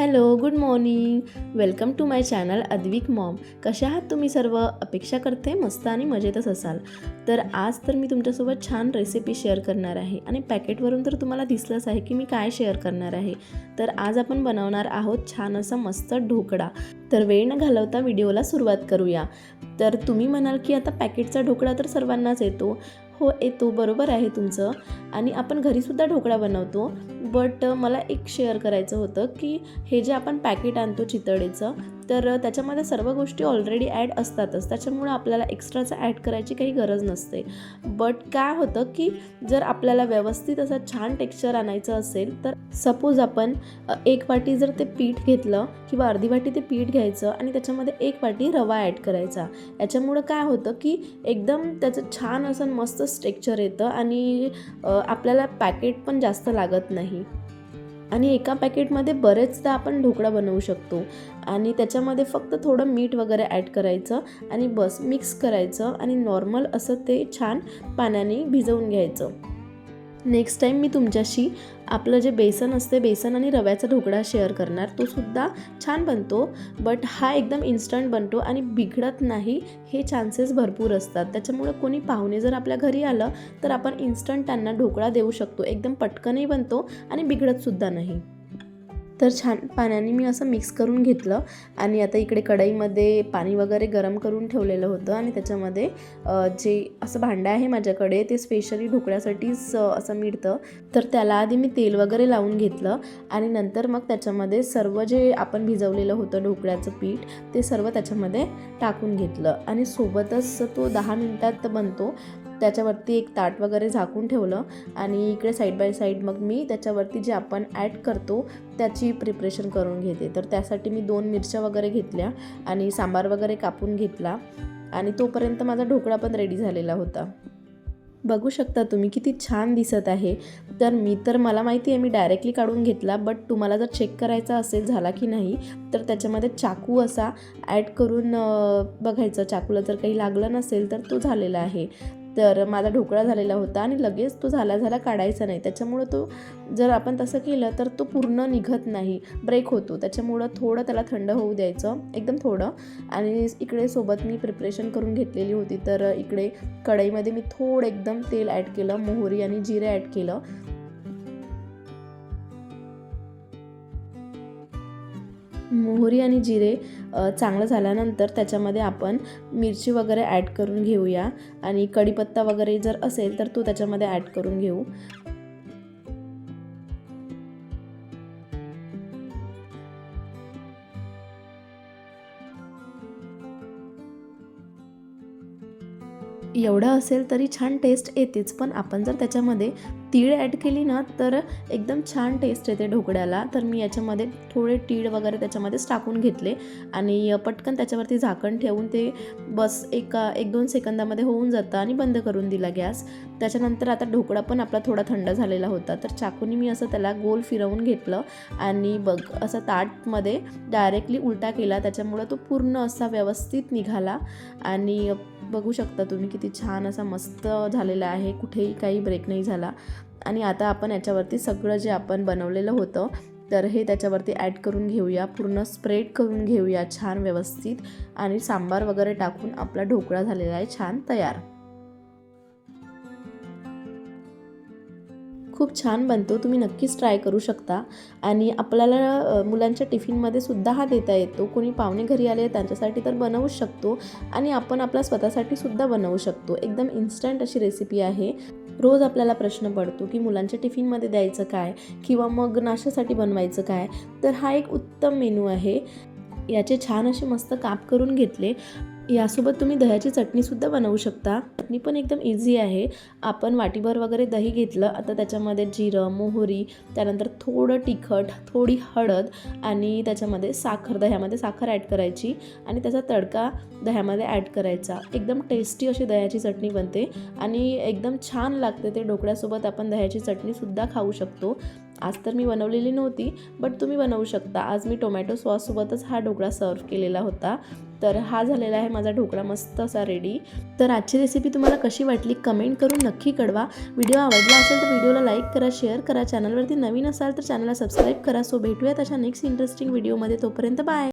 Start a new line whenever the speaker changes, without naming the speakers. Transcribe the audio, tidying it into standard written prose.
Hello, good morning. Welcome to my channel Advik mom. कशा आहात तुम्ही सर्व? अपेक्षा करते मस्त आणि मजेतच असाल. तर आज तर मी तुमच्यासोबत छान रेसिपी शेअर करणार आहे आणि पॅकेटवरून तर तुम्हाला दिसलंच आहे की मी काय शेअर करणार आहे. तर आज आपण बनवणार आहोत छान असा मस्त ढोकळा. तर वेळ न घालवता व्हिडिओला सुरुवात करूया. तर तुम्ही म्हणाल की आता पॅकेटचा ढोकळा तर सर्वांनाच येतो. हो, येतो, बरोबर आहे तुमचं. आणि आपण घरीसुद्धा ढोकळा बनवतो. बट मला एक शेअर करायचं होतं की हे जे आपण पॅकेट आणतो चितळेचं, तर त्याच्यामध्ये सर्व गोष्टी ऑलरेडी ॲड असतातच. त्याच्यामुळं आपल्याला एक्स्ट्राचं ॲड करायची काही गरज नसते. बट काय होतं की जर आपल्याला व्यवस्थित असं छान टेक्स्चर आणायचं असेल, तर सपोज आपण 1 वाटी जर ते पीठ घेतलं किंवा अर्धी वाटी ते पीठ घ्यायचं आणि त्याच्यामध्ये 1 वाटी रवा ॲड करायचा. याच्यामुळं काय होतं की एकदम त्याचं छान असं मस्त टेक्स्चर येतं आणि आपल्याला पॅकेट पण जास्त लागत नाही. आणि एका पॅकेटमध्ये बरेचदा आपण ढोकळा बनवू शकतो. आणि त्याच्यामध्ये फक्त थोडं मीठ वगैरे ॲड करायचं आणि बस मिक्स करायचं आणि नॉर्मल असं ते छान पाण्याने भिजवून घ्यायचं. नेक्स्ट टाईम मी तुमच्याशी आपलं जे बेसन असते, बेसन आणि रव्याचा ढोकळा शेअर करणार. तो सुद्धा छान बनतो, बट हा एकदम इन्स्टंट बनतो आणि बिघडत नाही, हे चान्सेस भरपूर असतात. त्याच्यामुळं कोणी पाहुणे जर आपल्या घरी आलं तर आपण इन्स्टंट त्यांना ढोकळा देऊ शकतो. एकदम पटकनही बनतो आणि बिघडतसुद्धा नाही. तर छान पाण्याने मी असं मिक्स करून घेतलं आणि आता इकडे कढईमध्ये पाणी वगैरे गरम करून ठेवलेलं होतं आणि त्याच्यामध्ये जे असं भांडं आहे माझ्याकडे, ते स्पेशली ढोकळ्यासाठीच असं मिळतं. तर त्याला आधी मी तेल वगैरे लावून घेतलं आणि नंतर मग त्याच्यामध्ये सर्व जे आपण भिजवलेलं होतं ढोकळ्याचं पीठ, ते सर्व त्याच्यामध्ये टाकून घेतलं आणि सोबतच तो 10 मिनिटात बनतो. त्याच्यावरती एक ताट वगैरे झाकून ठेवलं आणि इकडे साईड बाय साईड मग मी त्याच्यावरती जे आपण ॲड करतो त्याची प्रिपरेशन करून घेते. तर त्यासाठी मी 2 मिरच्या वगैरे घेतल्या आणि सांबार वगैरे कापून घेतला आणि तोपर्यंत माझा ढोकळा पण रेडी झालेला होता. बघू शकता तुम्ही किती छान दिसत आहे. तर मला माहिती आहे मी डायरेक्टली काढून घेतला, बट तुम्हाला जर चेक करायचा असेल झाला की नाही, तर त्याच्यामध्ये चाकू असा ॲड करून बघायचं. चाकूला जर काही लागलं नसेल तर तो झालेला आहे. तर माझा ढोकळा झालेला होता आणि लगेच तो झाला काढायचा नाही. त्याच्यामुळं तो जर आपण तसं केलं तर तो पूर्ण निघत नाही, ब्रेक होतो. त्याच्यामुळं थोडं त्याला थंड होऊ द्यायचं, एकदम थोडं. आणि इकडे सोबत मी प्रिपरेशन करून घेतलेली होती. तर इकडे कढईमध्ये मी थोडं एकदम तेल ॲड केलं, मोहरी आणि जिरे ॲड केलं. मोहरी आणि जिरे चांगलं झाल्यानंतर त्याच्यामध्ये आपण मिरची वगैरे ॲड करून घेऊया आणि कढीपत्ता वगैरे जर असेल तर तो त्याच्यामध्ये ॲड करून घेऊ. एवढं असेल तरी छान टेस्ट येतेच, पण आपण जर त्याच्यामध्ये तीळ ॲड केली ना तर एकदम छान टेस्ट येते ढोकळ्याला. तर मी याच्यामध्ये थोडे तीळ वगैरे त्याच्यामध्येच टाकून घेतले आणि पटकन त्याच्यावरती झाकण ठेवून ते बस 1-2 सेकंदामध्ये होऊन जातं आणि बंद करून दिला गॅस. त्याच्यानंतर आता ढोकळा पण आपला थोडा थंड झालेला होता. तर चाकूने मी असं त्याला गोल फिरवून घेतलं आणि असं ताटमध्ये डायरेक्टली उलटा केला. त्याच्यामुळं तो पूर्ण असा व्यवस्थित निघाला आणि बघू शकता तुम्ही किती छान असा मस्त झालेला आहे, कुठेही काही ब्रेक नाही झाला. आणि आता आपण याच्यावरती सगळं जे आपण बनवलेलं होतं तर हे त्याच्यावरती ॲड करून घेऊया, पूर्ण स्प्रेड करून घेऊया छान व्यवस्थित आणि सांबार वगैरे टाकून आपला ढोकळा झालेला आहे छान तयार. खूप छान बनतो, तुम्ही नक्कीच ट्राय करू शकता. आणि आपल्याला मुलांच्या टिफिनमध्ये सुद्धा हा देता येतो. कोणी पाहुणे घरी आले त्यांच्यासाठी तर बनवूच शकतो आणि आपण आपला स्वतःसाठी सुद्धा बनवू शकतो. एकदम इन्स्टंट अशी रेसिपी आहे. रोज आपल्याला प्रश्न पडतो की मुलांच्या टिफिनमध्ये द्यायचं काय किंवा मग नाश्त्यासाठी बनवायचं काय, तर हा एक उत्तम मेनू आहे. याचे छान असे मस्त काप करून घेतले. यासोबत तुम्ही दह्याची चटणीसुद्धा बनवू शकता. चटणी पण एकदम इझी आहे. आपण वाटीभर वगैरे दही घेतलं, आता त्याच्यामध्ये जिरं, मोहरी, त्यानंतर थोडं तिखट, थोडी हळद आणि त्याच्यामध्ये साखर, दह्यामध्ये साखर ॲड करायची आणि त्याचा तडका दह्यामध्ये ॲड करायचा. एकदम टेस्टी अशी दह्याची चटणी बनते आणि एकदम छान लागते. ते ढोकळ्यासोबत आपण दह्याची चटणीसुद्धा खाऊ शकतो. आज तर मी बनवलेली नव्हती, बट तुम्ही बनवू शकता. आज मी टोमॅटो सॉससोबतच हा ढोकळा सर्व केलेला होता. तर हा झालेला आहे माझा ढोकळा मस्त असा रेडी. तर आजची रेसिपी तुम्हाला कशी वाटली कमेंट करून नक्की कळवा. व्हिडिओ आवडला असेल तर व्हिडिओला लाईक करा, शेअर करा. चॅनलवरती नवीन असाल तर चॅनलला सबस्क्राईब करा. सो भेटूयात अशा नेक्स्ट इंटरेस्टिंग व्हिडिओमध्ये. तोपर्यंत बाय.